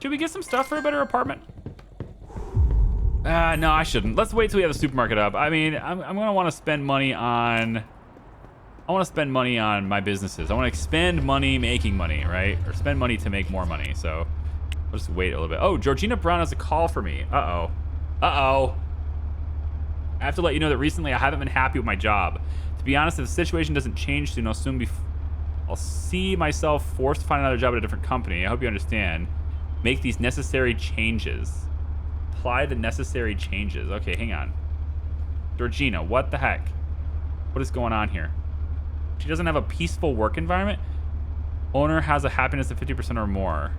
Should we get some stuff for a better apartment? No, I shouldn't. Let's wait till we have the supermarket up. I mean, I'm gonna want to spend money on... I want to spend money on my businesses. I want to expend money making money, right? Or spend money to make more money. So I'll just wait a little bit. Oh, Georgina Brown has a call for me. Uh-oh. Uh-oh. I have to let you know that recently I haven't been happy with my job. To be honest, if the situation doesn't change soon, I'll see myself forced to find another job at a different company. I hope you understand. Make these necessary changes. Apply the necessary changes. Okay, hang on. Georgina, what the heck? What is going on here? She doesn't have a peaceful work environment? Owner has a happiness of 50% or more.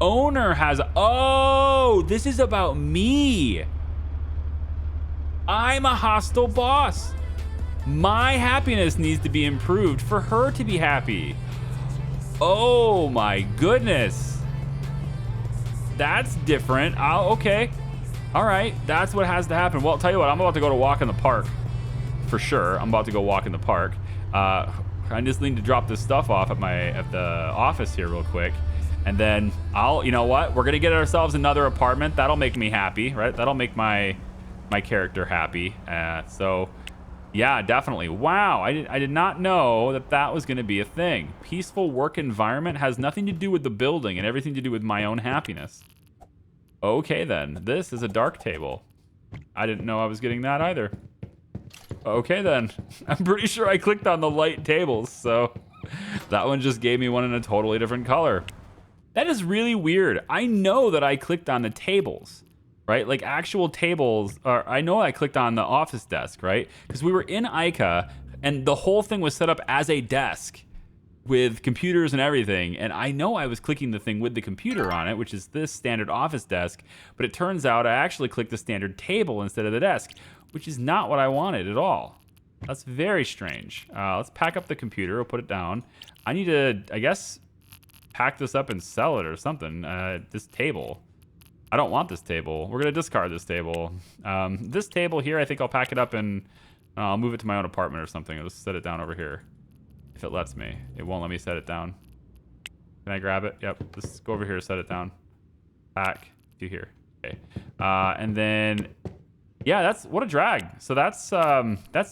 Owner has... Oh, this is about me. I'm a hostile boss. My happiness needs to be improved for her to be happy. Oh my goodness. That's different. Okay. All right. That's what has to happen. Well, I'll tell you what. I'm about to go to walk in the park. For sure. I'm about to go walk in the park. I just need to drop this stuff off at the office here real quick. And then you know what? We're going to get ourselves another apartment. That'll make me happy, right? That'll make my character happy. So yeah, definitely. Wow. I did not know that was going to be a thing. Peaceful work environment has nothing to do with the building and everything to do with my own happiness. Okay, then. This is a dark table. I didn't know I was getting that either. Okay, then. I'm pretty sure I clicked on the light tables, so that one just gave me one in a totally different color. That is really weird. I know that I clicked on the tables, right? Like actual tables. I know I clicked on the office desk, right? Because we were in Ica, and the whole thing was set up as a desk with computers and everything. And I know I was clicking the thing with the computer on it, which is this standard office desk. But it turns out I actually clicked the standard table instead of the desk, which is not what I wanted at all. That's very strange. Let's pack up the computer. We'll put it down. I need to, I guess, pack this up and sell it or something. This table. I don't want this table. We're going to discard this table. This table here, I think I'll pack it up and I'll move it to my own apartment or something. I'll just set it down over here. If it lets me. It won't let me set it down. Can I grab it? Yep. Let's go over here, set it down. Pack to here. Okay. And then... Yeah, what a drag. So that's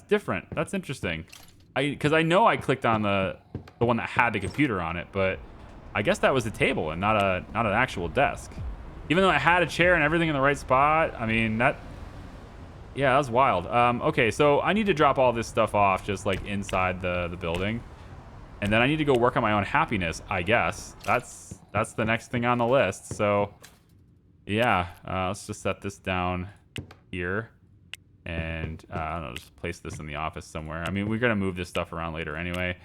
different. That's interesting. Because I know I clicked on the one that had the computer on it, but I guess that was a table and not an actual desk. Even though it had a chair and everything in the right spot, I mean that was wild. Okay, so I need to drop all this stuff off just like inside the building, and then I need to go work on my own happiness. I guess that's the next thing on the list. So yeah, let's just set this down here, and I don't know, just place this in the office somewhere. I mean, we're gonna move this stuff around later anyway.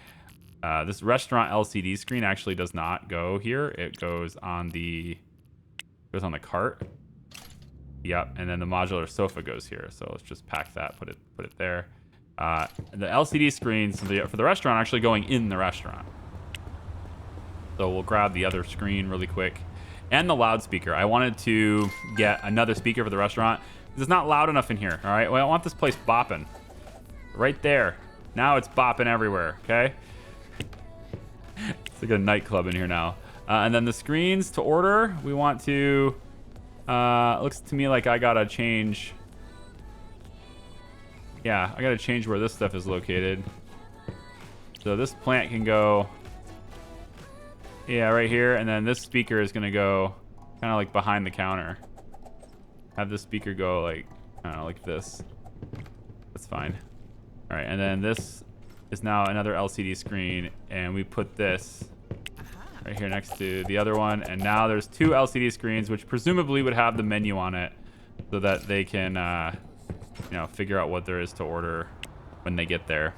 This restaurant LCD screen actually does not go here. It goes on the cart. Yep, and then the modular sofa goes here. So let's just pack that, put it there. The LCD screens for the restaurant are actually going in the restaurant. So we'll grab the other screen really quick. And the loudspeaker. I wanted to get another speaker for the restaurant. It's not loud enough in here, all right? Well, I want this place bopping. Right there. Now it's bopping everywhere, okay? It's like a nightclub in here now. And then the screens to order, we want to... looks to me like I gotta change... Yeah, I gotta change where this stuff is located. So this plant can go... Yeah, right here, and then this speaker is gonna go kind of like behind the counter. Have this speaker go like, I don't know, like this. That's fine. All right, and then this is now another LCD screen, and we put this right here next to the other one, and now there's two LCD screens, which presumably would have the menu on it, so that they can, you know, figure out what there is to order when they get there.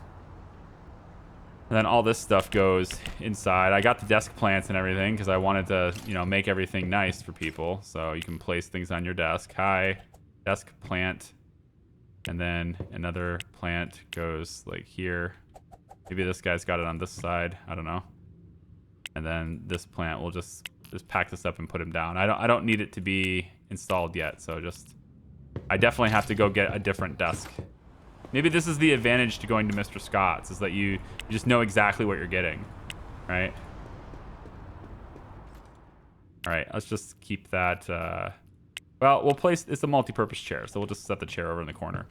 And then all this stuff goes inside. I got the desk plants and everything because I wanted to, you know, make everything nice for people. So you can place things on your desk. Hi, desk plant. And then another plant goes like here. Maybe this guy's got it on this side. I don't know. And then this plant will just pack this up and put him down. I don't need it to be installed yet. So I definitely have to go get a different desk. Maybe this is the advantage to going to Mr. Scott's, is that you just know exactly what you're getting, right? All right, let's just keep that. Well, we'll place, it's a multi-purpose chair, so we'll just set the chair over in the corner.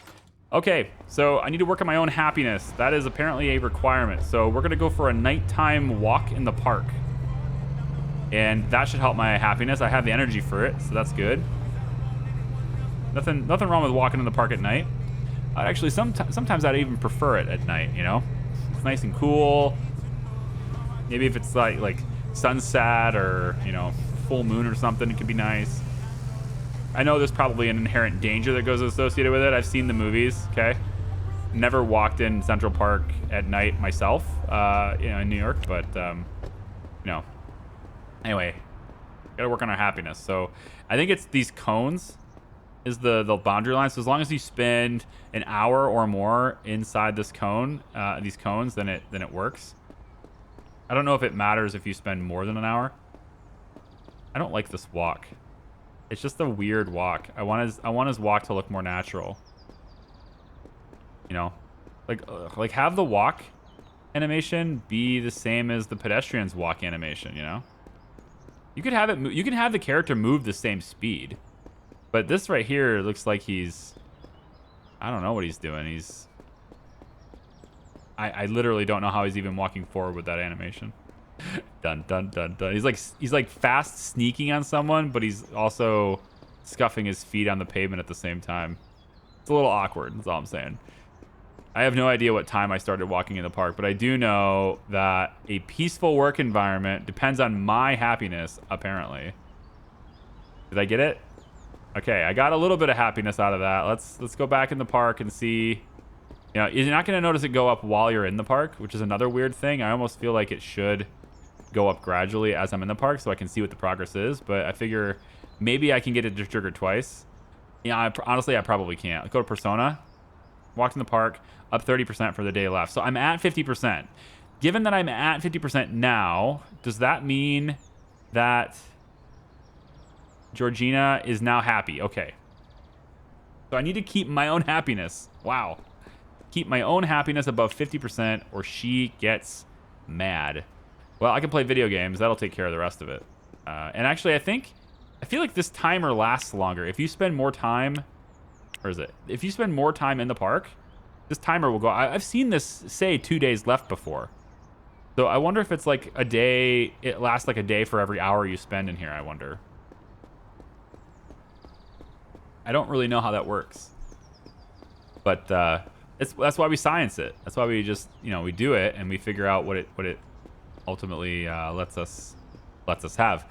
Okay, so I need to work on my own happiness. That is apparently a requirement. So we're gonna go for a nighttime walk in the park. And that should help my happiness. I have the energy for it, so that's good. Nothing wrong with walking in the park at night. Actually, sometimes I'd even prefer it at night, you know? It's nice and cool. Maybe if it's like sunset or, you know, full moon or something, it could be nice. I know there's probably an inherent danger that goes associated with it. I've seen the movies, okay? Never walked in Central Park at night myself, you know, in New York, but, you know. Anyway, gotta work on our happiness. So I think it's these cones is the boundary line. So as long as you spend an hour or more inside this cone, these cones, then it works. I don't know if it matters if you spend more than an hour. I don't like this walk. It's just a weird walk. I want his walk to look more natural. You know, like have the walk animation be the same as the pedestrian's walk animation. You know, you could have it. You can have the character move the same speed, but this right here looks like he's. I don't know what he's doing. He's. I literally don't know how he's even walking forward with that animation. Dun dun dun dun. He's like fast sneaking on someone, but he's also scuffing his feet on the pavement at the same time. It's a little awkward. That's all I'm saying. I have no idea what time I started walking in the park, but I do know that a peaceful work environment depends on my happiness, apparently. Did I get it? Okay, I got a little bit of happiness out of that. Let's go back in the park and see. You know, you're not going to notice it go up while you're in the park, which is another weird thing. I almost feel like it should go up gradually as I'm in the park so I can see what the progress is, but I figure maybe I can get it to trigger twice. Yeah, honestly, I probably can't. Let's go to Persona. Walked in the park, up 30% for the day left. So I'm at 50%. Given that I'm at 50% now, does that mean that Georgina is now happy? Okay. So I need to keep my own happiness. Wow. Keep my own happiness above 50% or she gets mad. Well, I can play video games. That'll take care of the rest of it. And actually, I feel like this timer lasts longer. If you spend more time, or is it? If you spend more time in the park, this timer will go. I've seen this say 2 days left before. So I wonder if it's like a day. It lasts like a day for every hour you spend in here. I wonder. I don't really know how that works. But that's why we science it. That's why we just, you know, we do it and we figure out what it ultimately lets us have.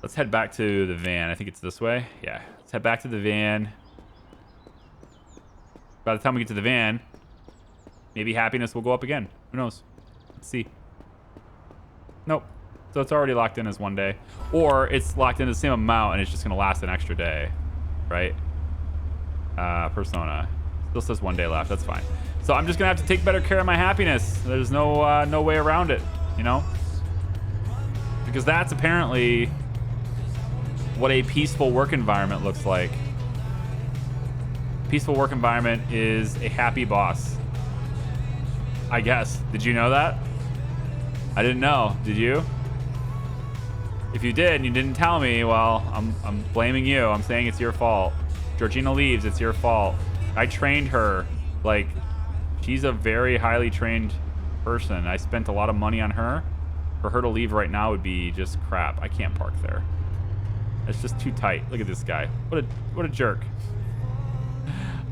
Let's head back to the van. I think it's this way. Yeah, let's head back to the van. By the time we get to the van, maybe happiness will go up again. Who knows? Let's see. Nope. So it's already locked in as 1 day, or it's locked in the same amount and it's just gonna last an extra day, right? Persona still says 1 day left. That's fine. So I'm just gonna have to take better care of my happiness. There's no way around it, you know, because that's apparently what a peaceful work environment looks like. Peaceful work environment is a happy boss, I guess. Did you know that? I didn't know. Did you? If you did and you didn't tell me, well, I'm blaming you. I'm saying it's your fault. Georgina leaves. It's your fault. I trained her. Like, she's a very highly trained person. I spent a lot of money on her. For her to leave right now would be just crap. I can't park there. It's just too tight. Look at this guy. What a jerk.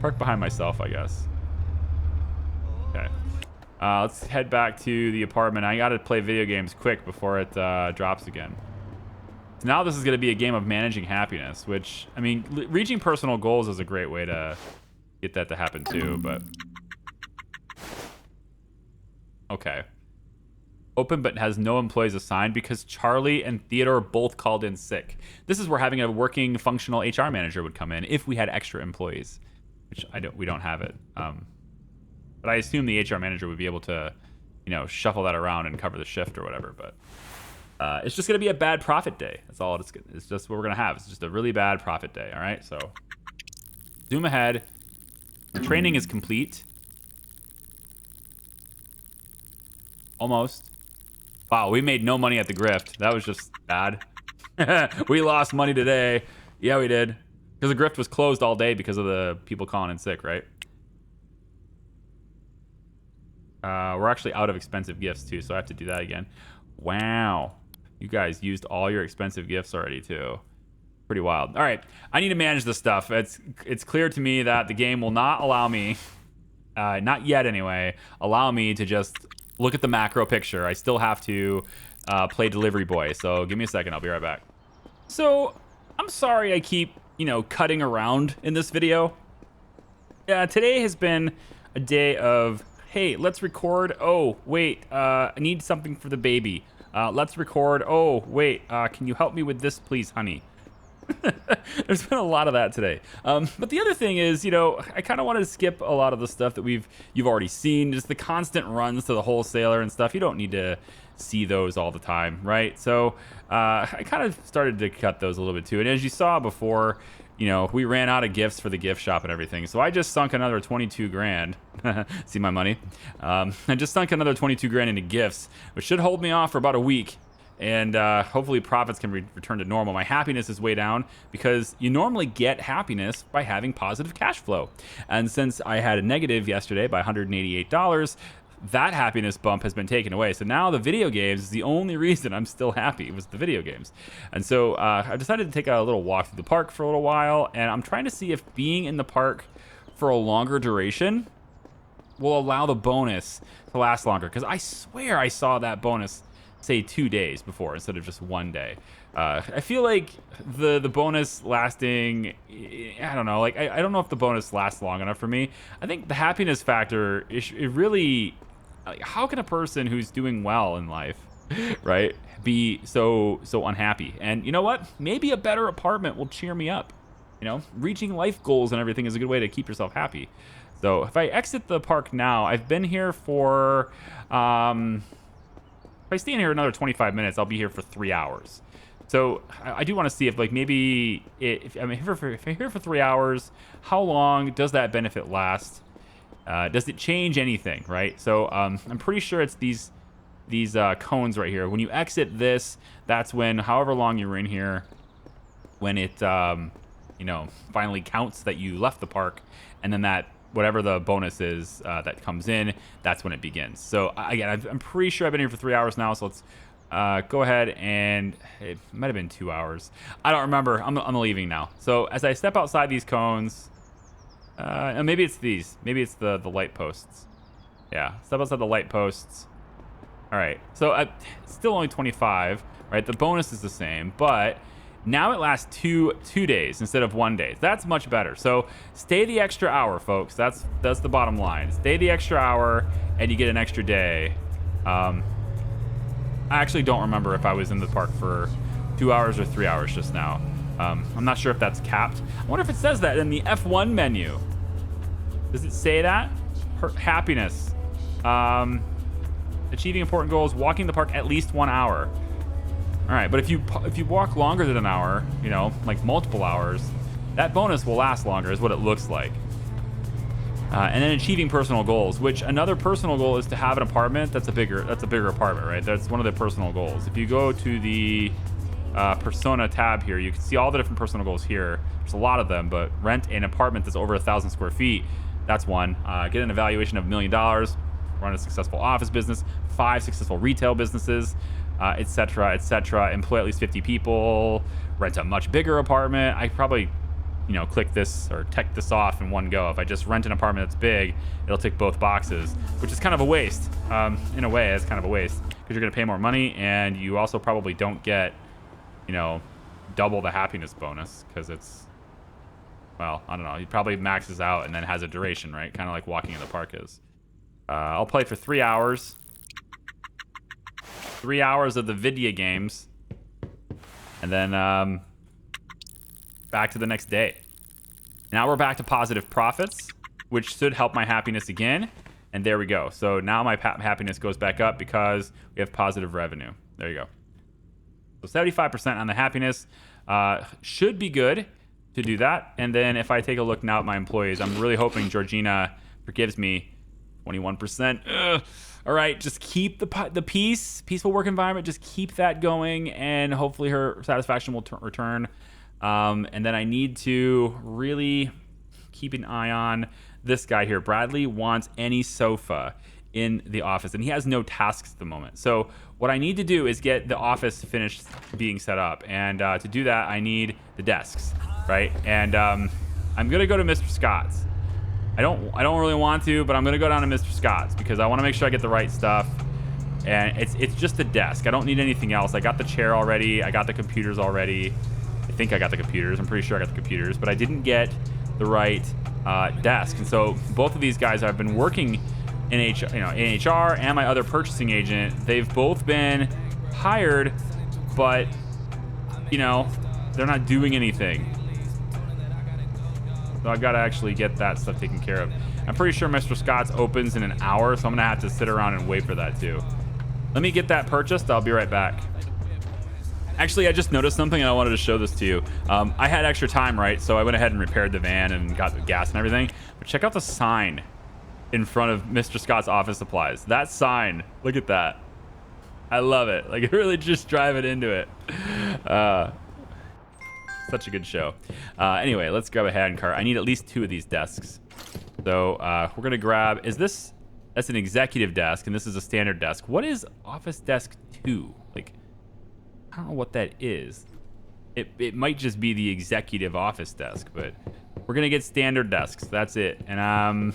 Park behind myself, I guess. Okay. Let's head back to the apartment. I gotta play video games quick before it drops again. So now this is gonna be a game of managing happiness, which, I mean, reaching personal goals is a great way to get that to happen too, but... Okay. Open but has no employees assigned because Charlie and Theodore both called in sick. This is where having a working, functional HR manager would come in if we had extra employees, which we don't have it. But I assume the HR manager would be able to, you know, shuffle that around and cover the shift or whatever. But it's just gonna be a bad profit day. That's all it's just what we're gonna have. It's just a really bad profit day. All right. So zoom ahead. The training is complete. Almost. Wow, we made no money at the grift. That was just bad. We lost money today. Yeah, we did. Because the grift was closed all day because of the people calling in sick, right? We're actually out of expensive gifts, too, so I have to do that again. Wow. You guys used all your expensive gifts already, too. Pretty wild. All right. I need to manage this stuff. It's clear to me that the game will not allow me, not yet anyway, allow me to just look at the macro picture. I still have to play delivery boy. So give me a second. I'll be right back. So I'm sorry I keep, cutting around in this video. Today has been a day of, hey, let's record. Oh, wait, I need something for the baby. Let's record. Oh, wait, can you help me with this, please, honey? There's been a lot of that today. But the other thing is, I kind of wanted to skip a lot of the stuff that you've already seen. Just the constant runs to the wholesaler and stuff. You don't need to see those all the time, right? So I kind of started to cut those a little bit too. And as you saw before, we ran out of gifts for the gift shop and everything. So I just sunk another 22 grand. See my money? I just sunk another 22 grand into gifts, which should hold me off for about a week. And hopefully profits can return to normal. My happiness is way down because you normally get happiness by having positive cash flow. And since I had a negative yesterday by $188, that happiness bump has been taken away. So now the video games is the only reason I'm still happy, was the video games. And so I decided to take a little walk through the park for a little while. And I'm trying to see if being in the park for a longer duration will allow the bonus to last longer. Because I swear I saw that bonus say 2 days before instead of just 1 day. I feel like the bonus lasting, I don't know, like I don't know if the bonus lasts long enough for me. I think the happiness factor it really, like, how can a person who's doing well in life, right, be so unhappy? And you know what? Maybe a better apartment will cheer me up. Reaching life goals and everything is a good way to keep yourself happy. So if I exit the park now, I've been here for if I stay in here another 25 minutes, I'll be here for 3 hours. So I do want to see if, like, maybe if I'm here for 3 hours, how long does that benefit last? Does it change anything, right? So I'm pretty sure it's these cones right here. When you exit this, that's when, however long you were in here, when it finally counts that you left the park, and then that whatever the bonus is that comes in, that's when it begins. So again, I'm pretty sure I've been here for 3 hours now. So let's go ahead, and it might have been 2 hours. I don't remember. I'm leaving now. So as I step outside these cones, and maybe it's these. Maybe it's the light posts. Yeah, step outside the light posts. All right. So it's still only 25, right? The bonus is the same, but now it lasts two days instead of 1 day. That's much better. So stay the extra hour, folks. That's the bottom line. Stay the extra hour, and you get an extra day. I actually don't remember if I was in the park for 2 hours or 3 hours just now. I'm not sure if that's capped. I wonder if it says that in the F1 menu. Does it say that? Happiness. Achieving important goals. Walking the park at least 1 hour. All right, but if you walk longer than an hour, like multiple hours, that bonus will last longer, is what it looks like. And then achieving personal goals, which another personal goal is to have an apartment that's a bigger apartment, right? That's one of the personal goals. If you go to the persona tab here, you can see all the different personal goals here. There's a lot of them, but rent an apartment that's over 1,000 square feet. That's one. Get an evaluation of $1 million. Run a successful office business. 5 successful retail businesses. Etc., etc. Employ at least 50 people. Rent a much bigger apartment. I probably, click this or check this off in one go. If I just rent an apartment that's big, it'll tick both boxes, which is kind of a waste. In a way, it's kind of a waste because you're going to pay more money, and you also probably don't get, double the happiness bonus because it's, well, I don't know. It probably maxes out and then has a duration, right? Kind of like walking in the park is. I'll play for 3 hours. 3 hours of the video games, and then back to the next day. Now we're back to positive profits, which should help my happiness again. And there we go. So now my happiness goes back up because we have positive revenue. There you go. So 75% on the happiness should be good to do that. And then if I take a look now at my employees, I'm really hoping Georgina forgives me 21%. Ugh. All right, just keep the peaceful work environment. Just keep that going, and hopefully her satisfaction will return. And then I need to really keep an eye on this guy here. Bradley wants any sofa in the office, and he has no tasks at the moment. So what I need to do is get the office finished being set up, and to do that, I need the desks, right? And I'm gonna go to Mr. Scott's. I don't really want to, but I'm gonna go down to Mr. Scott's because I want to make sure I get the right stuff. And it's just a desk. I don't need anything else. I got the chair already. I got the computers already. I think I got the computers. I'm pretty sure I got the computers, but I didn't get the right desk. And so both of these guys I've been working in HR and my other purchasing agent. They've both been hired, but they're not doing anything. So I've got to actually get that stuff taken care of. I'm pretty sure Mr. Scott's opens in an hour, so I'm going to have to sit around and wait for that too. Let me get that purchased. I'll be right back. Actually, I just noticed something and I wanted to show this to you. I had extra time, right? So I went ahead and repaired the van and got the gas and everything. But check out the sign in front of Mr. Scott's office supplies. That sign, look at that. I love it. Like, really just drive it into it. Such a good show. Anyway, let's grab a hand cart. I need at least 2 of these desks. So we're gonna grab, that's an executive desk and this is a standard desk. What is office desk 2? Like, I don't know what that is. It might just be the executive office desk, but we're gonna get standard desks. That's it. And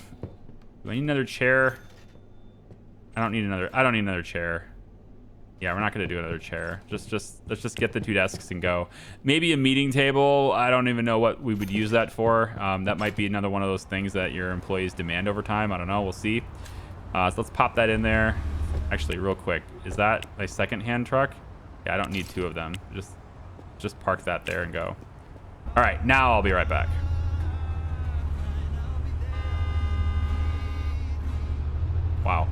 do I need another chair? I don't need another chair. Yeah, we're not gonna do another chair. Let's just get the 2 desks and go. Maybe a meeting table. I don't even know what we would use that for. That might be another one of those things that your employees demand over time. I don't know. We'll see. So let's pop that in there. Actually, real quick, is that my second-hand truck? Yeah, I don't need 2 of them. Just park that there and go. All right, now I'll be right back. Wow.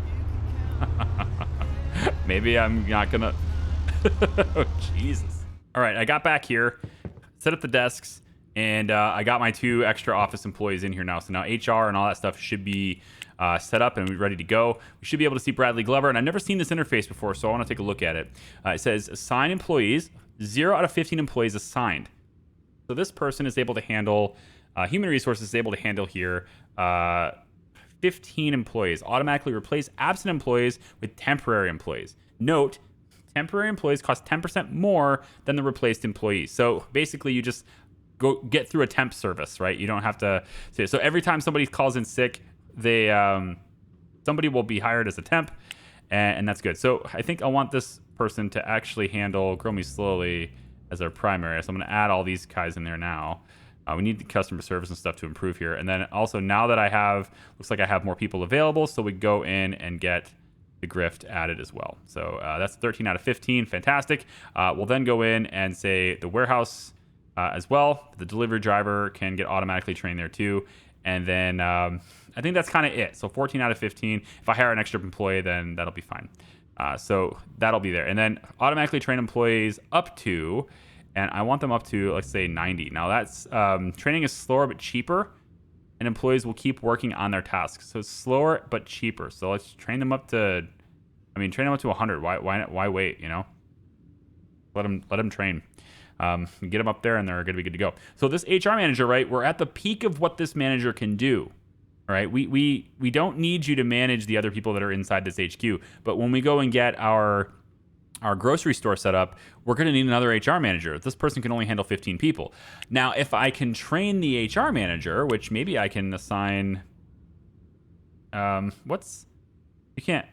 Maybe I'm not gonna. Oh, Jesus. All right, I got back here, set up the desks, and I got my 2 extra office employees in here now. So now HR and all that stuff should be set up and we're ready to go. We should be able to see Bradley Glover, and I've never seen this interface before, so I want to take a look at it. It says assign employees. 0 out of 15 employees assigned. So this person is able to handle human resources is able to handle here 15 employees. Automatically replace absent employees with temporary employees. Note, temporary employees cost 10% more than the replaced employees. So basically, you just go get through a temp service, right? You don't have to. So every time somebody calls in sick, somebody will be hired as a temp, and that's good. So I think I want this person to actually handle Grow Me Slowly as our primary. So I'm going to add all these guys in there now. We need the customer service and stuff to improve here. And then also now that looks like I have more people available, so we go in and get the grift added as well. So that's 13 out of 15, fantastic. We'll then go in and say the warehouse as well. The delivery driver can get automatically trained there too. And then I think that's kind of it. So 14 out of 15. If I hire an extra employee, then that'll be fine. So that'll be there. And then automatically train employees up to, and I want them up to, let's say 90. Now that's, training is slower but cheaper, and employees will keep working on their tasks. So it's slower but cheaper. So let's train them up to, train them up to 100. Why wait, Let them train. Get them up there and they're going to be good to go. So this HR manager, right, we're at the peak of what this manager can do. All right, we don't need you to manage the other people that are inside this HQ, but when we go and get our grocery store set up, we're going to need another HR manager. This person can only handle 15 people. Now, if I can train the HR manager, which maybe I can assign, you can't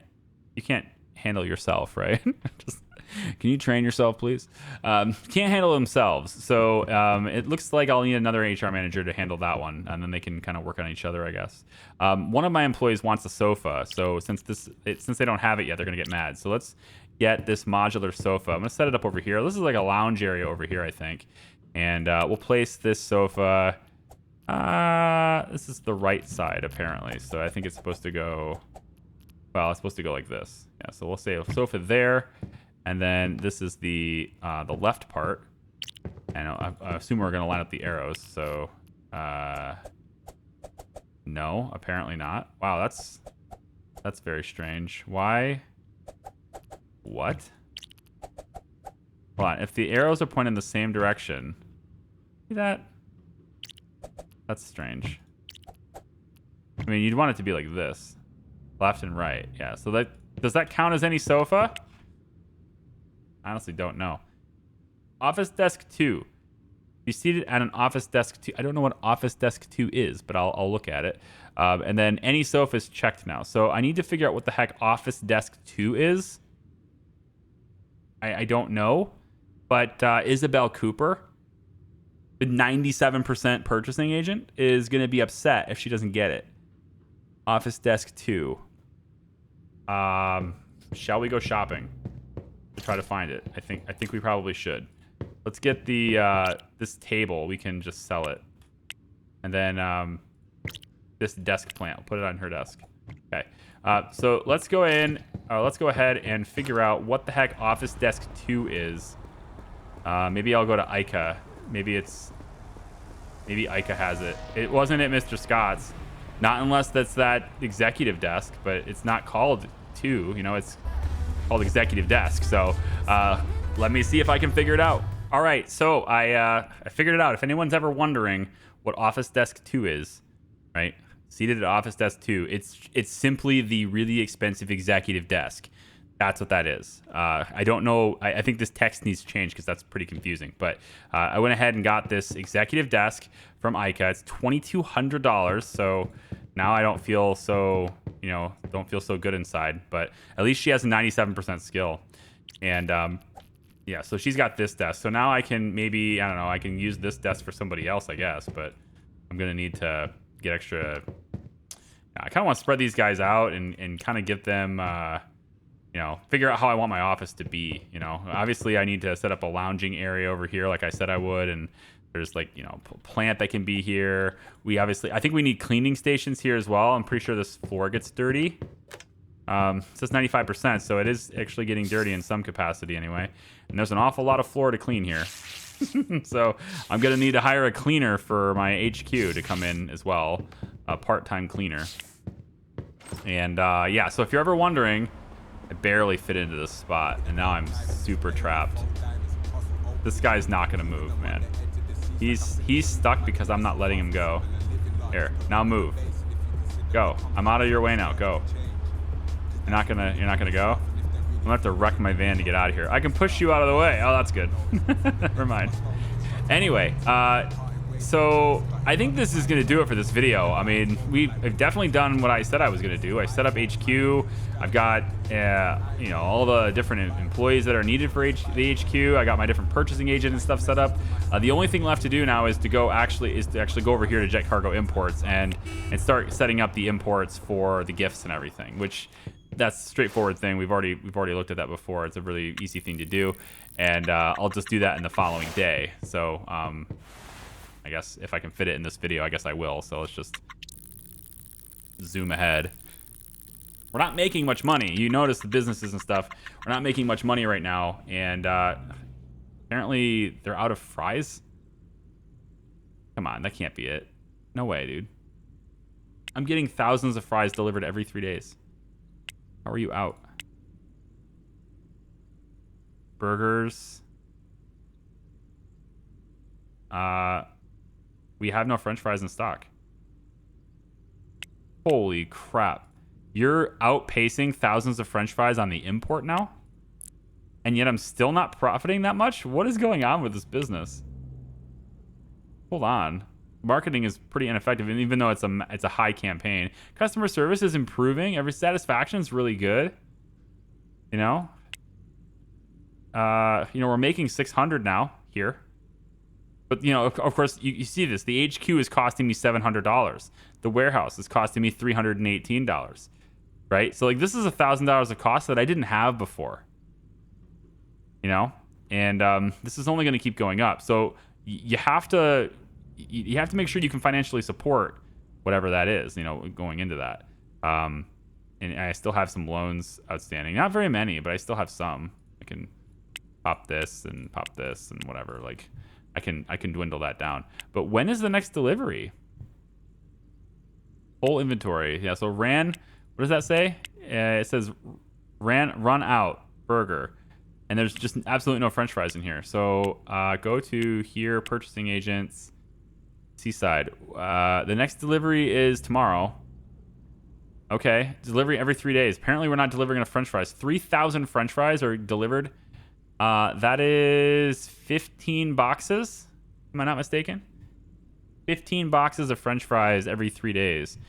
handle yourself, right? Can you train yourself, please? Can't handle themselves. So it looks like I'll need another HR manager to handle that one, and then they can kind of work on each other, I guess. One of my employees wants a sofa, so since they don't have it yet, they're gonna get mad. So let's get this modular sofa. I'm gonna set it up over here. This is like a lounge area over here, I think, and we'll place this sofa. This is the right side apparently, so I think it's supposed to go. Well, it's supposed to go like this. Yeah. So we'll say a sofa there. And then this is the left part, and I assume we're gonna line up the arrows. So no, apparently not. Wow, that's That's very strange. Why? What? Hold on. If the arrows are pointing in the same direction. See that? That's strange. I mean, you'd want it to be like this. Left and right. Yeah, so that... Does that count as any sofa? I honestly don't know. Office desk 2. Be seated at an office desk 2. I don't know what office desk 2 is, but I'll look at it. And then any sofa is checked now. So I need to figure out what the heck office desk 2 is. I don't know. But Isabel Cooper, the 97% purchasing agent, is going to be upset if she doesn't get it. Office desk 2. Shall we go shopping to try to find it? I think we probably should. Let's get the this table. We can just sell it, and then this desk plant. We'll put it on her desk. Okay. So let's go in. Let's go ahead and figure out what the heck office desk 2 is. Maybe I'll go to Ica. Maybe Ica has it. It wasn't at Mr. Scott's. Not unless that's that executive desk, but it's not called 2. You know, it's called executive desk. So let me see if I can figure it out. All right, so I figured it out. If anyone's ever wondering what office desk 2 is, right? Seated at office desk 2, it's simply the really expensive executive desk. That's what that is. I don't know. I think this text needs to change because that's pretty confusing. But I went ahead and got this executive desk from Ica. It's $2,200. So now I don't feel so, don't feel so good inside. But at least she has a 97% skill. And yeah, so she's got this desk. So now I can maybe, I don't know, I can use this desk for somebody else, I guess. But I'm going to need to get extra. I kind of want to spread these guys out and kind of get them... figure out how I want my office to be. Obviously I need to set up a lounging area over here like I said I would, and there's plant that can be here. I think we need cleaning stations here as well. I'm pretty sure this floor gets dirty. It says 95%, so it is actually getting dirty in some capacity anyway. And there's an awful lot of floor to clean here. So I'm going to need to hire a cleaner for my HQ to come in as well, a part-time cleaner. And yeah, so if you're ever wondering, I barely fit into this spot, and now I'm super trapped. This guy's not gonna move, man. He's stuck because I'm not letting him go. Here, now move. Go. I'm out of your way now. Go. You're not gonna go? I'm gonna have to wreck my van to get out of here. I can push you out of the way. Oh, that's good. Never mind. Anyway, so I think this is going to do it for this video. I mean, I've definitely done what I said I was going to do. I set up HQ. I've got, all the different employees that are needed for the HQ. I got my different purchasing agent and stuff set up. The only thing left to do now is to actually go over here to Jet Cargo Imports and start setting up the imports for the gifts and everything, which that's a straightforward thing. We've already looked at that before. It's a really easy thing to do. And I'll just do that in the following day. So, I guess if I can fit it in this video, I guess I will. So let's just zoom ahead. We're not making much money. You notice the businesses and stuff. We're not making much money right now. And apparently they're out of fries. Come on, that can't be it. No way, dude. I'm getting thousands of fries delivered every 3 days. How are you out? Burgers. We have no French fries in stock. Holy crap. You're outpacing thousands of French fries on the import now? And yet I'm still not profiting that much? What is going on with this business? Hold on. Marketing is pretty ineffective, and even though it's a high campaign. Customer service is improving. Every satisfaction is really good. We're making 600 now here. But, of course, you see this. The HQ is costing me $700. The warehouse is costing me $318, right? So, this is $1,000 of cost that I didn't have before, And this is only going to keep going up. So, you have to make sure you can financially support whatever that is, going into that. And I still have some loans outstanding. Not very many, but I still have some. I can pop this and whatever, I can dwindle that down. But when is the next delivery? Full inventory. Yeah, so ran, what does that say? It says run out burger, and there's just absolutely no French fries in here. So go to here, purchasing agents, Seaside. The next delivery is tomorrow. Okay, delivery every 3 days. Apparently, we're not delivering enough French fries. 3,000 French fries are delivered. That is 15 boxes. Am I not mistaken? 15 boxes of French fries every 3 days.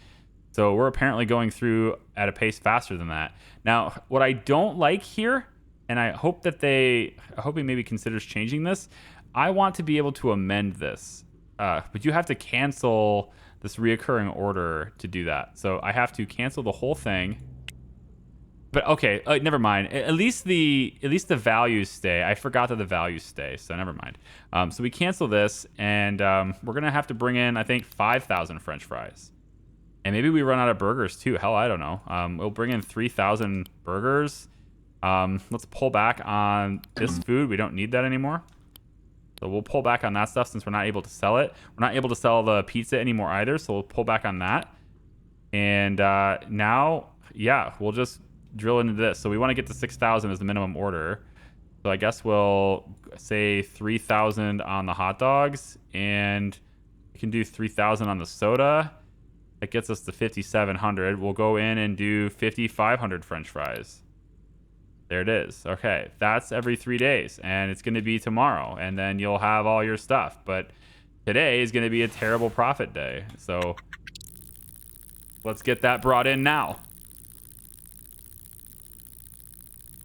So we're apparently going through at a pace faster than that. Now, what I don't like here, and I hope that he maybe considers changing this, I want to be able to amend this. But you have to cancel this reoccurring order to do that. So I have to cancel the whole thing. But okay, never mind. At least the values stay. I forgot that the values stay, so never mind. So we cancel this, and we're gonna have to bring in, I think, 5,000 French fries, and maybe we run out of burgers too. Hell, I don't know. We'll bring in 3,000 burgers. Let's pull back on this food. We don't need that anymore. So we'll pull back on that stuff since we're not able to sell it. We're not able to sell the pizza anymore either, so we'll pull back on that. And now, yeah, we'll just drill into this. So we want to get to 6,000 as the minimum order. So I guess we'll say 3,000 on the hot dogs, and we can do 3,000 on the soda. That gets us to 5,700. We'll go in and do 5,500 French fries. There it is. Okay, that's every 3 days, and it's going to be tomorrow, and then you'll have all your stuff. But today is going to be a terrible profit day, so let's get that brought in now.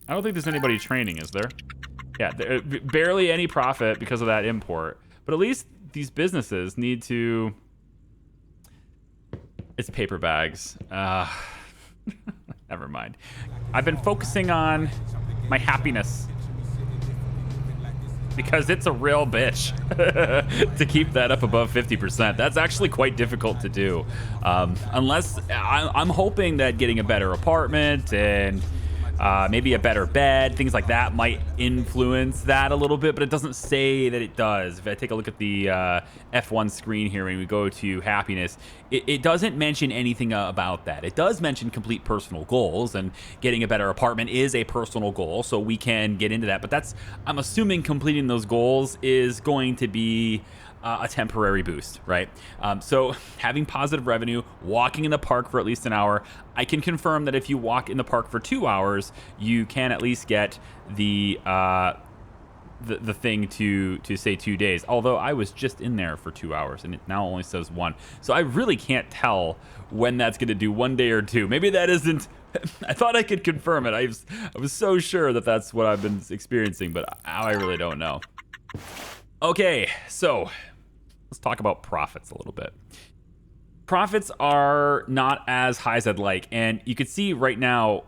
I don't think there's anybody training, is there? Yeah, barely any profit because of that import. But at least these businesses need to... It's paper bags. Never mind. I've been focusing on my happiness because it's a real bitch to keep that up above 50%. That's actually quite difficult to do. Unless I'm hoping that getting a better apartment and maybe a better bed, things like that might influence that a little bit, but it doesn't say that it does. If I take a look at the F1 screen here when we go to happiness, it doesn't mention anything about that. It does mention complete personal goals, and getting a better apartment is a personal goal, so we can get into that. But that's, I'm assuming completing those goals is going to be a temporary boost, right? So having positive revenue, walking in the park for at least an hour, I can confirm that if you walk in the park for 2 hours, you can at least get the thing to say 2 days. Although I was just in there for 2 hours and it now only says 1. So I really can't tell when that's going to do 1 day or 2. Maybe that isn't. I thought I could confirm it. I was so sure that that's what I've been experiencing, but I really don't know. Okay, so let's talk about profits a little bit. Profits are not as high as I'd like, and you can see right now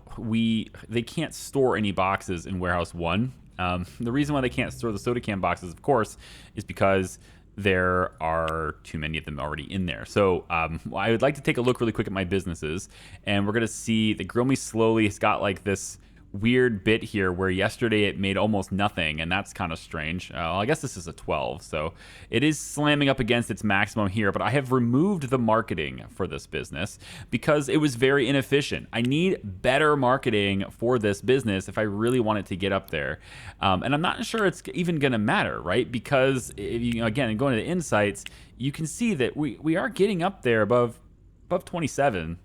they can't store any boxes in warehouse 1. The reason why they can't store the soda can boxes, of course, is because there are too many of them already in there. So I would like to take a look really quick at my businesses, and we're gonna see the Grill Me Slowly has got like this weird bit here where yesterday it made almost nothing, and that's kind of strange. Well, I guess this is a 12, so it is slamming up against its maximum here, but I have removed the marketing for this business because it was very inefficient. I need better marketing for this business if I really want it to get up there, and I'm not sure it's even gonna matter, right? Because again, going to the insights, you can see that we are getting up there above 27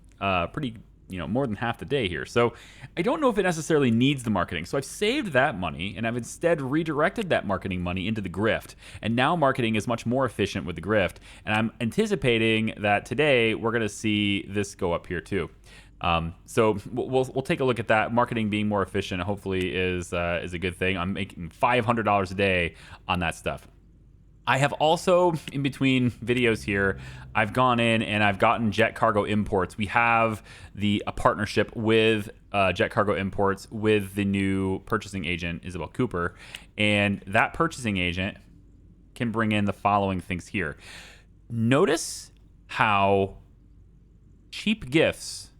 pretty, more than half the day here. So I don't know if it necessarily needs the marketing. So I've saved that money, and I've instead redirected that marketing money into the grift. And now marketing is much more efficient with the grift. And I'm anticipating that today we're going to see this go up here too. So we'll take a look at that. Marketing being more efficient hopefully is a good thing. I'm making $500 a day on that stuff. I have also, in between videos here, I've gone in and I've gotten Jet Cargo Imports. We have a partnership with Jet Cargo Imports with the new purchasing agent, Isabel Cooper. And that purchasing agent can bring in the following things here. Notice how cheap gifts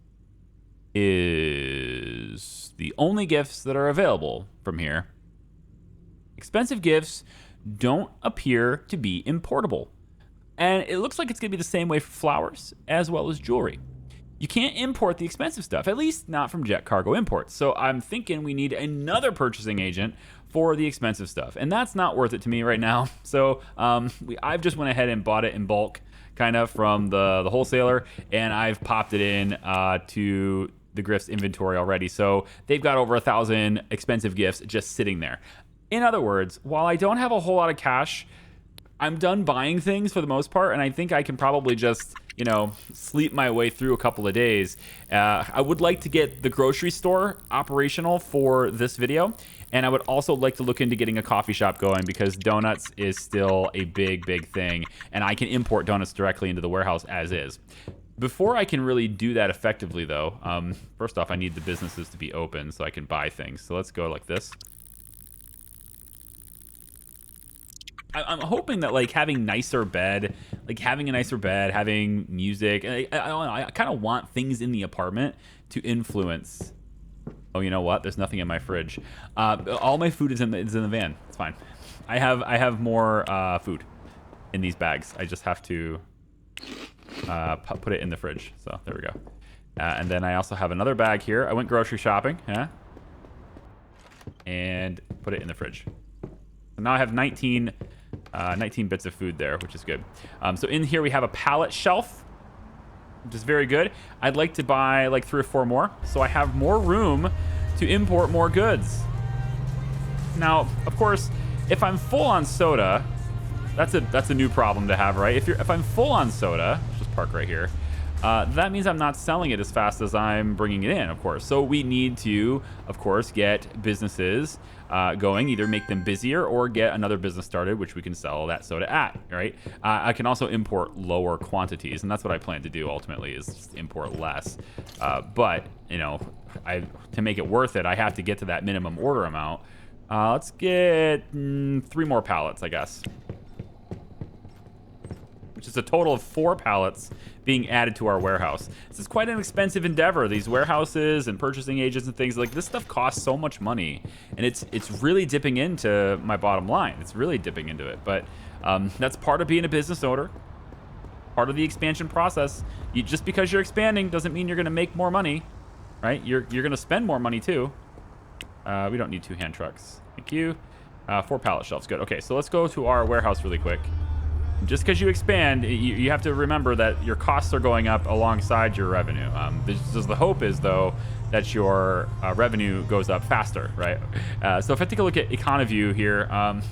is the only gifts that are available from here. Expensive gifts don't appear to be importable. And it looks like it's going to be the same way for flowers as well as jewelry. you can't import the expensive stuff, at least not from Jet Cargo Imports. So I'm thinking we need another purchasing agent for the expensive stuff, and that's not worth it to me right now. So I've just went ahead and bought it in bulk, kind of from the wholesaler, and I've popped it in to the Grift's inventory already. So they've got over 1,000 expensive gifts just sitting there. In other words, while I don't have a whole lot of cash, I'm done buying things for the most part, and I think I can probably just, you know, sleep my way through a couple of days. I would like to get the grocery store operational for this video, and I would also like to look into getting a coffee shop going because donuts is still a big, big thing, and I can import donuts directly into the warehouse as is. Before I can really do that effectively, though, first off, I need the businesses to be open so I can buy things. So let's go like this. I'm hoping that, like, having a nicer bed, having music, I don't know, I kind of want things in the apartment to influence. Oh, you know what? There's nothing in my fridge. All my food is in the van. It's fine. I have more food in these bags. I just have to put it in the fridge. So there we go. And then I also have another bag here. I went grocery shopping, and put it in the fridge. So now I have 19 bits of food there, which is good. So in here we have a pallet shelf, which is very good. I'd like to buy like 3 or 4 more, so I have more room to import more goods. Now, of course, if I'm full on soda, that's a new problem to have, right? If I'm full on soda, let's just park right here. That means I'm not selling it as fast as I'm bringing it in, of course. So we need to, of course, get businesses going, either make them busier or get another business started, which we can sell that soda at, right? I can also import lower quantities, and that's what I plan to do ultimately, is just import less. But, you know, to make it worth it, I have to get to that minimum order amount. Let's get 3 more pallets, I guess. Which is a total of 4 pallets being added to our warehouse. This is quite an expensive endeavor. These warehouses and purchasing agents and things like this stuff costs so much money, and it's really dipping into my bottom line. It's really dipping into it, but that's part of being a business owner, part of the expansion process. Just because you're expanding doesn't mean you're going to make more money, right? You're going to spend more money too. We don't need 2 hand trucks. Thank you. 4 pallet shelves, good. Okay, so let's go to our warehouse really quick. Just because you expand, you have to remember that your costs are going up alongside your revenue. The hope is, though, that your revenue goes up faster, right? So if I take a look at EconoView here,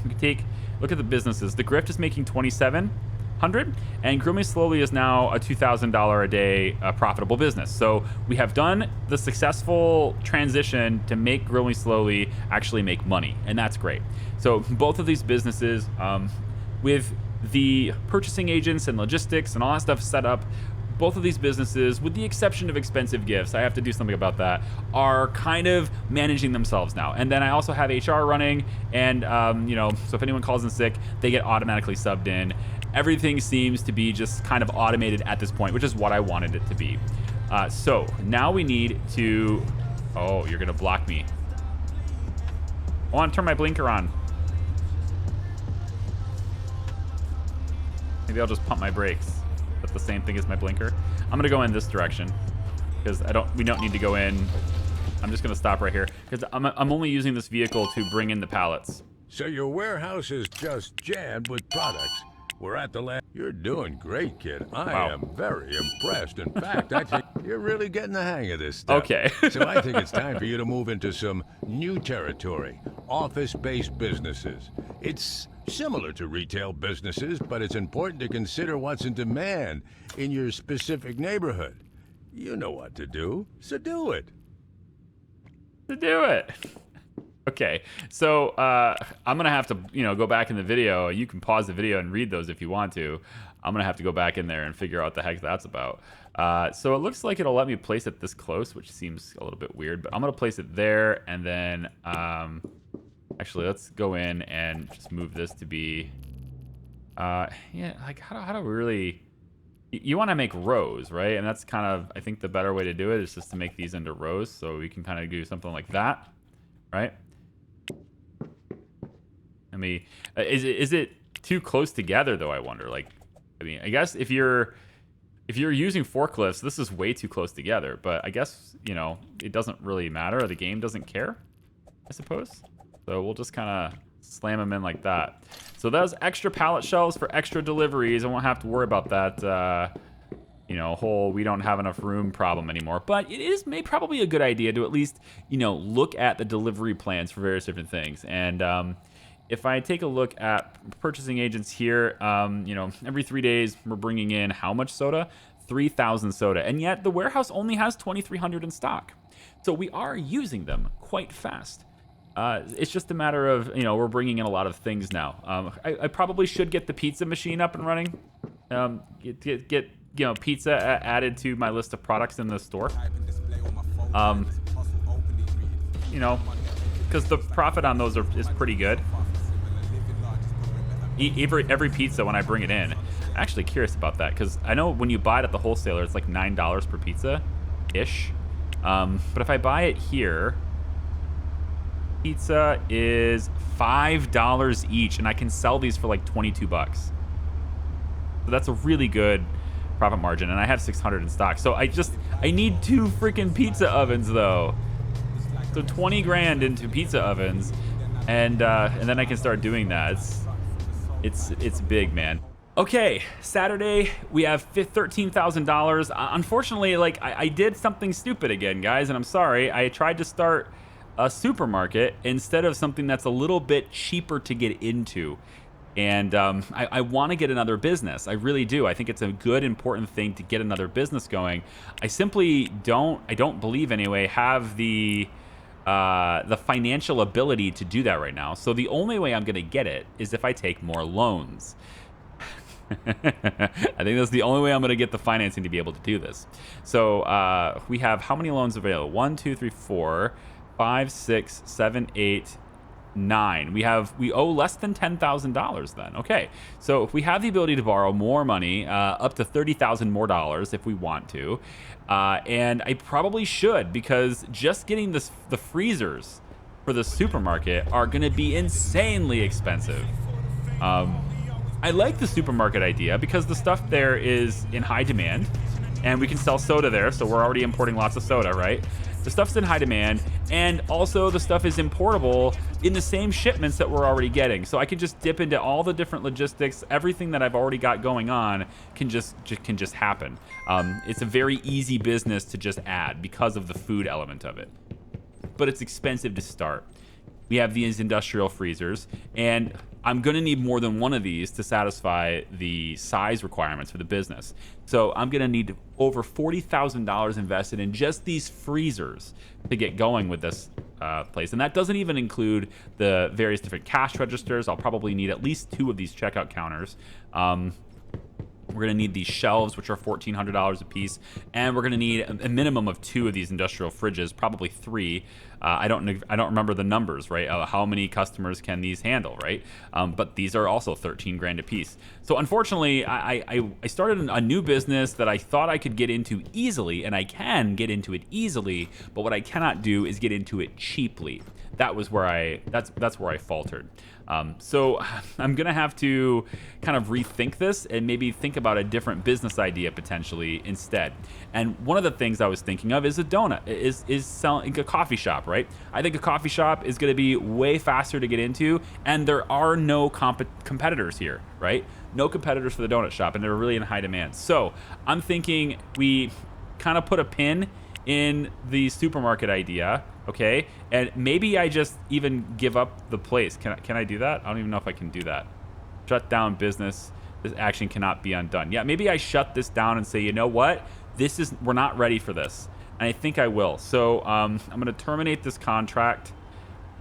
we can look at the businesses. The Grift is making $2,700, and Grow Me Slowly is now a $2,000 a day profitable business. So we have done the successful transition to make Grow Me Slowly actually make money, and that's great. So both of these businesses, with the purchasing agents and logistics and all that stuff set up, both of these businesses, with the exception of expensive gifts, I have to do something about that, are kind of managing themselves now. And then I also have HR running, and you know, so if anyone calls in sick, they get automatically subbed in. Everything seems to be just kind of automated at this point, which is what I wanted it to be. So now we need to... Oh, you're gonna block me. I want to turn my blinker on. Maybe I'll just pump my brakes. That's the same thing as my blinker. I'm gonna go in this direction because we don't need to go in. I'm just gonna stop right here because I'm only using this vehicle to bring in the pallets. So your warehouse is just jammed with products. We're at the last. You're doing great, kid. I am very impressed. In fact, I think you're really getting the hang of this stuff. Okay. So I think it's time for you to move into some new territory, office-based businesses. It's similar to retail businesses, but it's important to consider what's in demand in your specific neighborhood. You know what to do, so do it. Okay, so I'm gonna have to, go back in the video. You can pause the video and read those if you want to. I'm gonna have to go back in there and figure out what the heck that's about. So it looks like it'll let me place it this close, which seems a little bit weird, but I'm gonna place it there, and then actually let's go in and just move this to be, yeah, like how do we really? You want to make rows, right? And that's kind of, I think the better way to do it is just to make these into rows, so we can kind of do something like that, right? I mean, is it too close together though? I wonder. Like, I mean, I guess if you're if you're using forklifts, this is way too close together. But I guess, you know, it doesn't really matter. The game doesn't care, I suppose. So we'll just kind of slam them in like that. So those extra pallet shelves for extra deliveries. I won't have to worry about that, you know, whole we don't have enough room problem anymore. But it is probably a good idea to at least, you know, look at the delivery plans for various different things. And if I take a look at purchasing agents here, you know, every 3 days we're bringing in how much soda? 3,000 soda. And yet the warehouse only has 2,300 in stock. So we are using them quite fast. It's just a matter of, you know, we're bringing in a lot of things now. I probably should get the pizza machine up and running. Get you know, pizza added to my list of products in the store. You know, because the profit on those is pretty good. Every pizza when I bring it in. I'm actually curious about that because I know when you buy it at the wholesaler, it's like $9 per pizza-ish. But if I buy it here, pizza is $5 each, and I can sell these for like 22 bucks. So that's a really good profit margin, and I have 600 in stock. So I need 2 freaking pizza ovens though. So 20 grand into pizza ovens, and then I can start doing that. It's big, man. Okay, Saturday, we have $13,000. Unfortunately, like, I did something stupid again, guys, and I'm sorry. I tried to start a supermarket instead of something that's a little bit cheaper to get into. And I want to get another business. I really do. I think it's a good, important thing to get another business going. I simply I don't believe anyway, have the financial ability to do that right now. So the only way I'm going to get it is if I take more loans. I think that's the only way I'm going to get the financing to be able to do this. So we have how many loans available? 1, 2, 3, 4, 5, 6, 7, 8, 9. We owe less than $10,000 then. Okay, so if we have the ability to borrow more money, up to $30,000 more dollars if we want to, and I probably should, because just getting the freezers for the supermarket are going to be insanely expensive. I like the supermarket idea because the stuff there is in high demand, and we can sell soda there, so we're already importing lots of soda, right? The stuff's in high demand, and also the stuff is importable in the same shipments that we're already getting. So I can just dip into all the different logistics. Everything that I've already got going on can just happen. It's a very easy business to just add because of the food element of it. But it's expensive to start. We have these industrial freezers, and I'm going to need more than one of these to satisfy the size requirements for the business. So I'm going to need over $40,000 invested in just these freezers to get going with this place. And that doesn't even include the various different cash registers. I'll probably need at least 2 of these checkout counters. We're going to need these shelves, which are $1,400 a piece, and we're going to need a minimum of 2 of these industrial fridges, probably 3. I don't remember the numbers, right? How many customers can these handle, right? But these are also 13 grand a piece. So unfortunately, I started a new business that I thought I could get into easily, and I can get into it easily, but what I cannot do is get into it cheaply. That's where I faltered. So I'm gonna have to kind of rethink this and maybe think about a different business idea potentially instead. And one of the things I was thinking of is is selling a coffee shop, right? I think a coffee shop is gonna be way faster to get into, and there are no competitors here, right? No competitors for the donut shop, and they're really in high demand. So I'm thinking we kind of put a pin in the supermarket idea, okay? And maybe I just even give up the place. Can I do that? I don't even know if I can do that. Shut down business. This action cannot be undone. Yeah, maybe I shut this down and say, you know what? We're not ready for this. And I think I will. So I'm gonna terminate this contract,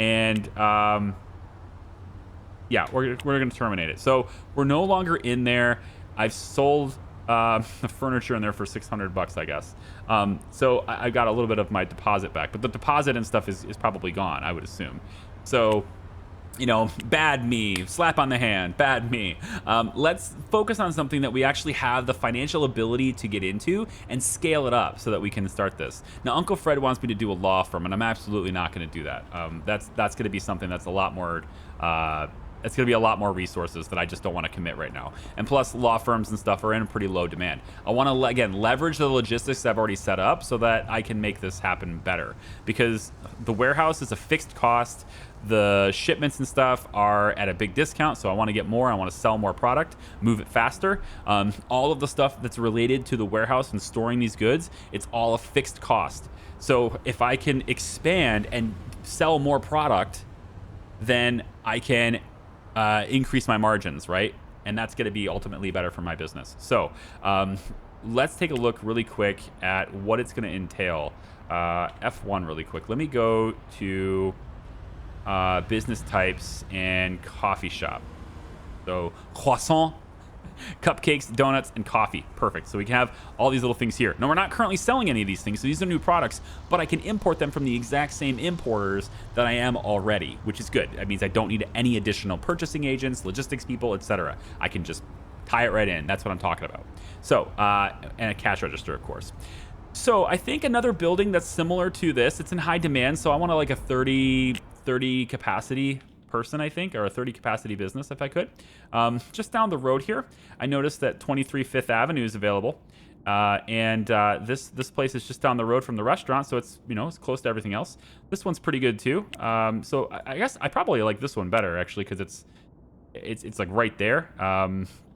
and yeah, we're gonna terminate it. So we're no longer in there. I've sold the furniture in there for $600, I guess. So I got a little bit of my deposit back, but the deposit and stuff is probably gone, I would assume. So, you know, bad me, slap on the hand, bad me. Let's focus on something that we actually have the financial ability to get into and scale it up so that we can start this. Now, Uncle Fred wants me to do a law firm, and I'm absolutely not going to do that. That's going to be something that's a lot more it's going to be a lot more resources that I just don't want to commit right now. And plus, law firms and stuff are in pretty low demand. I want to, again, leverage the logistics I've already set up so that I can make this happen better. Because the warehouse is a fixed cost. The shipments and stuff are at a big discount, so I want to get more. I want to sell more product, move it faster. All of the stuff that's related to the warehouse and storing these goods, it's all a fixed cost. So if I can expand and sell more product, then I can increase my margins, right? And that's going to be ultimately better for my business. So let's take a look really quick at what it's going to entail. F1 really quick. Let me go to business types and coffee shop. So croissant, cupcakes, donuts, and coffee. Perfect. So we can have all these little things here. Now, we're not currently selling any of these things, so these are new products, but I can import them from the exact same importers that I am already, which is good. That means I don't need any additional purchasing agents, logistics people, etc. I can just tie it right in. That's what I'm talking about. So, and a cash register, of course. So I think another building that's similar to this, it's in high demand, so I want like a 30 capacity person, I think, or a 30 capacity business if I could. Just down the road here, I noticed that 23 Fifth Avenue is available. This place is just down the road from the restaurant, so it's, you know, it's close to everything else. This one's pretty good too. So I guess I probably like this one better actually, because it's like right there.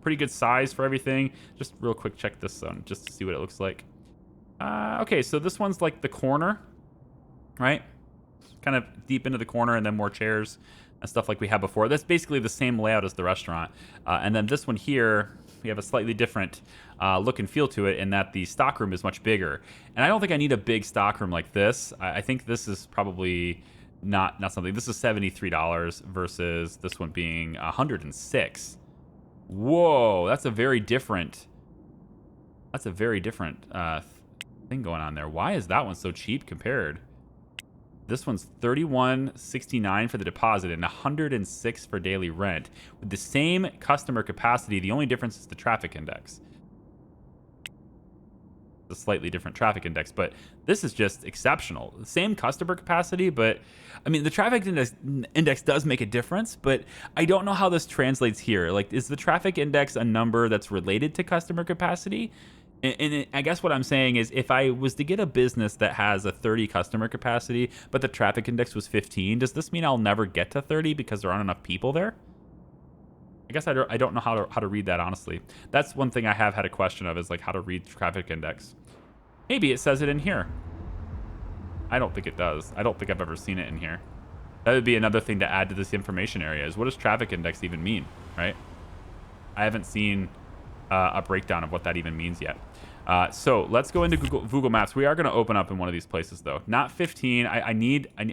Pretty good size for everything. Just real quick, check this one just to see what it looks like. Okay, so this one's like the corner, right? Kind of deep into the corner, and then more chairs and stuff like we had before. That's basically the same layout as the restaurant. And then this one here, we have a slightly different look and feel to it in that the stockroom is much bigger. And I don't think I need a big stockroom like this. I think this is probably not something. This is $73 versus this one being $106. Whoa, that's a very different thing going on there. Why is that one so cheap compared? This one's $31.69 for the deposit and $106 for daily rent with the same customer capacity. The only difference is the traffic index. A slightly different traffic index, but this is just exceptional. The same customer capacity, but I mean, the traffic index does make a difference, but I don't know how this translates here. Like, is the traffic index a number that's related to customer capacity? And I guess what I'm saying is, if I was to get a business that has a 30 customer capacity, but the traffic index was 15, does this mean I'll never get to 30 because there aren't enough people there? I guess I don't know how to read that, honestly. That's one thing I have had a question of, is like how to read traffic index. Maybe it says it in here. I don't think it does. I don't think I've ever seen it in here. That would be another thing to add to this information area, is what does traffic index even mean, right? I haven't seen a breakdown of what that even means yet. So let's go into Google Maps. We are going to open up in one of these places, though. Not 15. I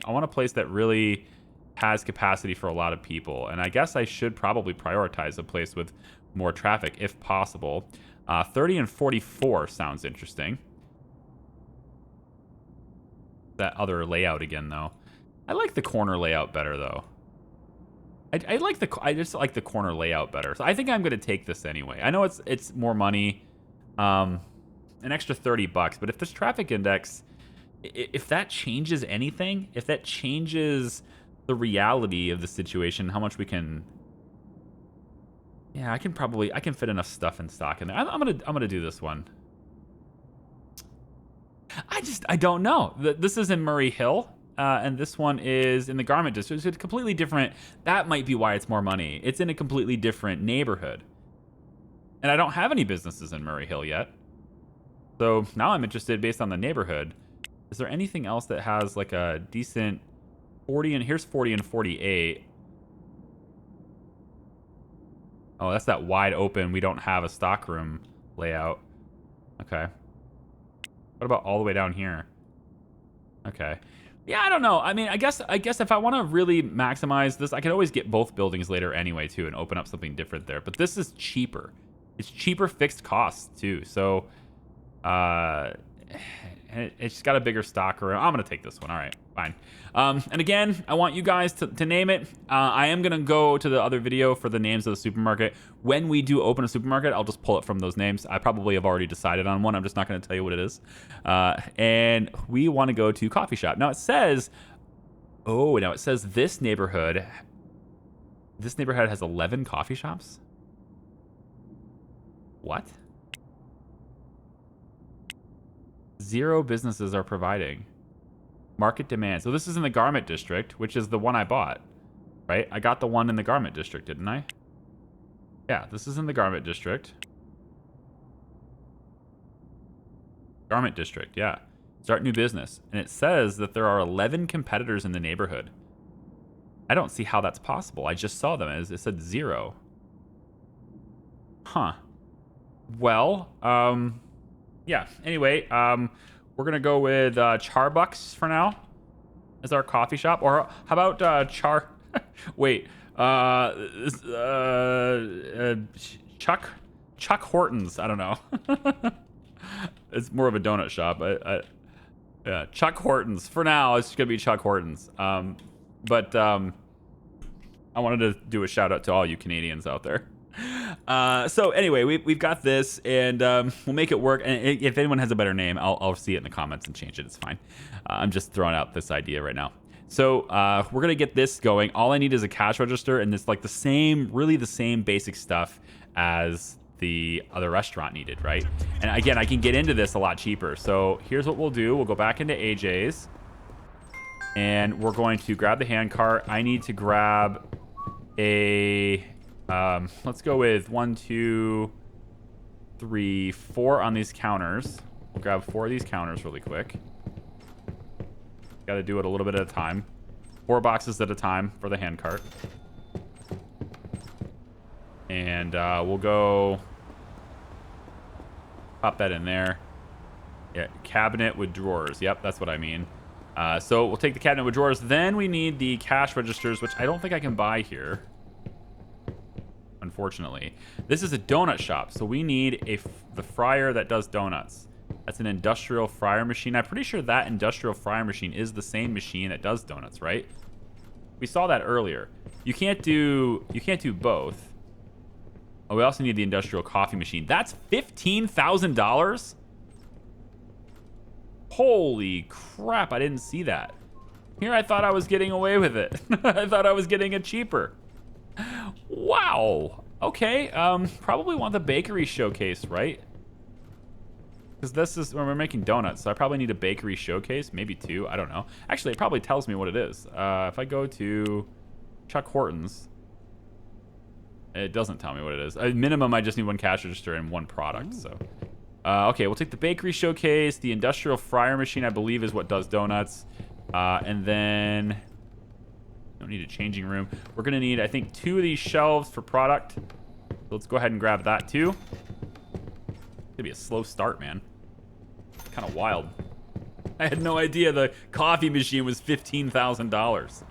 want a place that really has capacity for a lot of people. And I guess I should probably prioritize a place with more traffic if possible. 30 and 44 sounds interesting. That other layout again, though. I like the corner layout better, though. I just like the corner layout better. So I think I'm going to take this anyway. I know it's more money, an extra $30, but if this traffic index, if that changes anything, if that changes the reality of the situation, how much we can, yeah, I can fit enough stuff in stock in there. I'm gonna do this one. I don't know. This is in Murray Hill. And this one is in the garment district. So it's completely different. That might be why it's more money. It's in a completely different neighborhood. And I don't have any businesses in Murray Hill yet. So now I'm interested based on the neighborhood. Is there anything else that has like a decent 40? And here's 40 and 48. Oh, that's that wide open. We don't have a stockroom layout. Okay. What about all the way down here? Okay. Yeah, I don't know. I mean, I guess if I want to really maximize this, I could always get both buildings later anyway, too, and open up something different there. But this is cheaper. It's cheaper fixed costs, too. So, it's got a bigger stock room. I'm going to take this one. All right, fine. And again, I want you guys to name it. I am going to go to the other video for the names of the supermarket. When we do open a supermarket, I'll just pull it from those names. I probably have already decided on one. I'm just not going to tell you what it is. And we want to go to coffee shop. Now it says, this neighborhood This neighborhood has 11 coffee shops? What? 0 businesses are providing. Market demand. So this is in the garment district, which is the one I bought, right? I got the one in the garment district, didn't I? Yeah, this is in the garment district. Garment district, yeah. Start new business. And it says that there are 11 competitors in the neighborhood. I don't see how that's possible. I just saw them as it said 0. Huh. Well, yeah. Anyway, we're going to go with Charbucks for now as our coffee shop. Or how about wait. Chuck Hortons. I don't know. It's more of a donut shop. Yeah, Chuck Hortons. For now, it's going to be Chuck Hortons. But I wanted to do a shout out to all you Canadians out there. So anyway, we've got this, and we'll make it work. And if anyone has a better name, I'll see it in the comments and change it. It's fine. I'm just throwing out this idea right now. So we're gonna get this going. All I need is a cash register, and it's like really the same basic stuff as the other restaurant needed, right? And again, I can get into this a lot cheaper. So here's what we'll do. We'll go back into AJ's, and we're going to grab the hand cart. I need to grab a let's go with 1, 2, 3, 4 on these counters. We'll grab 4 of these counters really quick. Got to do it a little bit at a time. 4 boxes at a time for the hand cart. And we'll go pop that in there. Yeah, cabinet with drawers. Yep, that's what I mean. So we'll take the cabinet with drawers. Then we need the cash registers, which I don't think I can buy here, unfortunately. This is a donut shop, so we need the fryer that does donuts. That's an industrial fryer machine. I'm pretty sure that industrial fryer machine is the same machine that does donuts, right? We saw that earlier. You can't do both. Oh, we also need the industrial coffee machine. That's $15,000? Holy crap, I didn't see that. Here I thought I was getting away with it. I thought I was getting it cheaper. Wow. Okay, probably want the bakery showcase, right? Because this is when we're making donuts, so I probably need a bakery showcase, maybe 2, I don't know. Actually, it probably tells me what it is. If I go to Chuck Hortons, it doesn't tell me what it is. At minimum, I just need 1 cash register and 1 product, so. Okay, we'll take the bakery showcase. The industrial fryer machine, I believe, is what does donuts. And then, don't need a changing room. We're gonna need, I think, 2 of these shelves for product. So let's go ahead and grab that too. It's gonna be a slow start, man. Kind of wild. I had no idea the coffee machine was $15,000.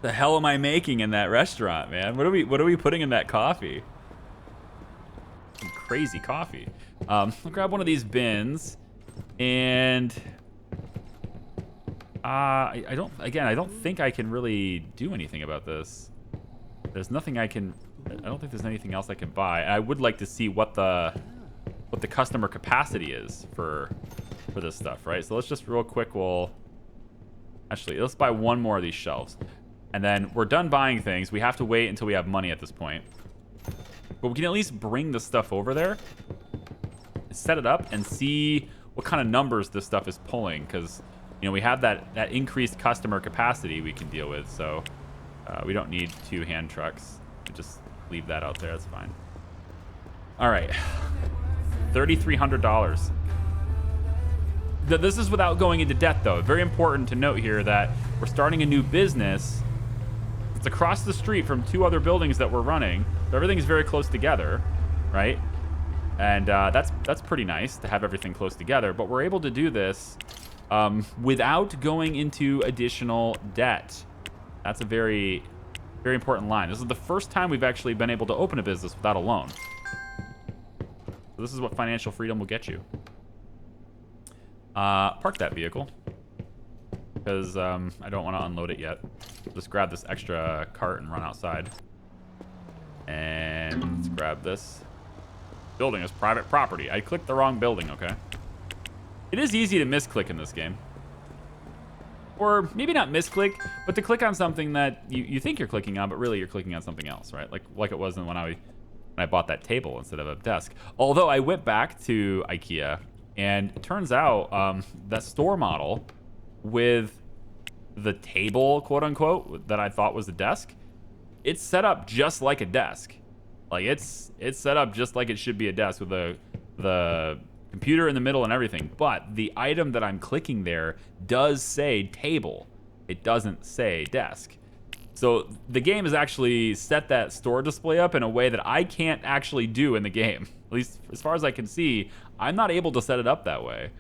The hell am I making in that restaurant, man? What are we putting in that coffee? Some crazy coffee. I'll grab one of these bins, and I don't think I can really do anything about this. There's nothing I don't think there's anything else I can buy. I would like to see what the customer capacity is for this stuff, right? So let's just real quick, let's buy 1 more of these shelves. And then we're done buying things. We have to wait until we have money at this point. But we can at least bring the stuff over there, set it up, and see what kind of numbers this stuff is pulling. Because, you know, we have that increased customer capacity we can deal with. So we don't need 2 hand trucks. Just leave that out there. That's fine. All right. $3,300. This is without going into debt, though. Very important to note here that we're starting a new business. It's across the street from 2 other buildings that we're running. So everything's very close together, right? And that's pretty nice to have everything close together. But we're able to do this without going into additional debt. That's a very, very important line. This is the first time we've actually been able to open a business without a loan. So this is what financial freedom will get you. Park that vehicle, because I don't want to unload it yet. Just grab this extra cart and run outside. And let's grab this. Building is private property. I clicked the wrong building, okay? It is easy to misclick in this game. Or maybe not misclick, but to click on something that you think you're clicking on, but really you're clicking on something else, right? Like it was when I bought that table instead of a desk. Although I went back to IKEA, and it turns out that store model with the table, quote unquote, that I thought was a desk, it's set up just like a desk. Like it's set up just like it should be a desk with the computer in the middle and everything. But the item that I'm clicking there does say table. It doesn't say desk. So the game has actually set that store display up in a way that I can't actually do in the game. At least as far as I can see, I'm not able to set it up that way.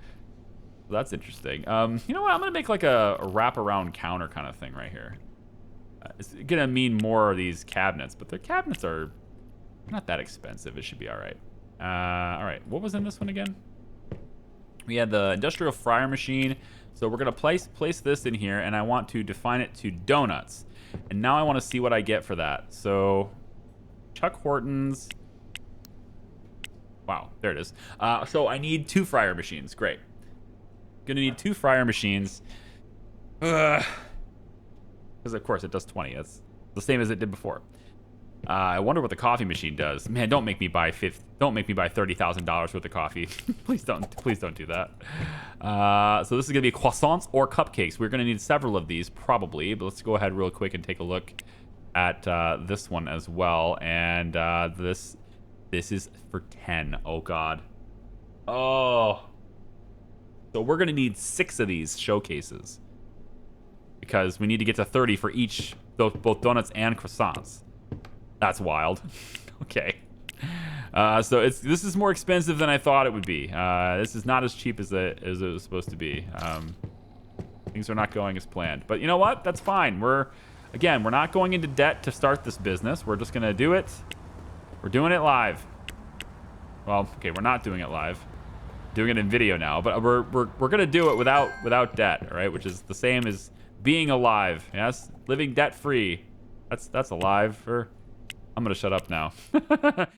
So that's interesting. You know what? I'm gonna make like a wraparound counter kind of thing right here. It's gonna mean more of these cabinets, but the cabinets are not that expensive. It should be all right. All right, what was in this one again? We had the industrial fryer machine. So we're gonna place this in here, and I want to define it to donuts. And now I want to see what I get for that. So Chuck Hortons. Wow, there it is. So I need 2 fryer machines. Great. Gonna need 2 fryer machines. Because of course it does 20. That's the same as it did before. I wonder what the coffee machine does. Man, don't make me buy $30,000 worth of coffee. Please don't do that. So this is gonna be croissants or cupcakes. We're gonna need several of these probably, but let's go ahead real quick and take a look at this one as well. And this is for 10. Oh God. Oh. So we're gonna need 6 of these showcases because we need to get to 30 for each, both donuts and croissants. That's wild. Okay. So this is more expensive than I thought it would be. This is not as cheap as it was supposed to be. Things are not going as planned. But you know what? That's fine. We're not going into debt to start this business. We're just gonna do it. We're doing it live. Well, okay, we're not doing it live. Doing it in video now, but we're gonna do it without debt, all right? Which is the same as being alive. Yes, living debt free. That's alive. I'm gonna shut up now.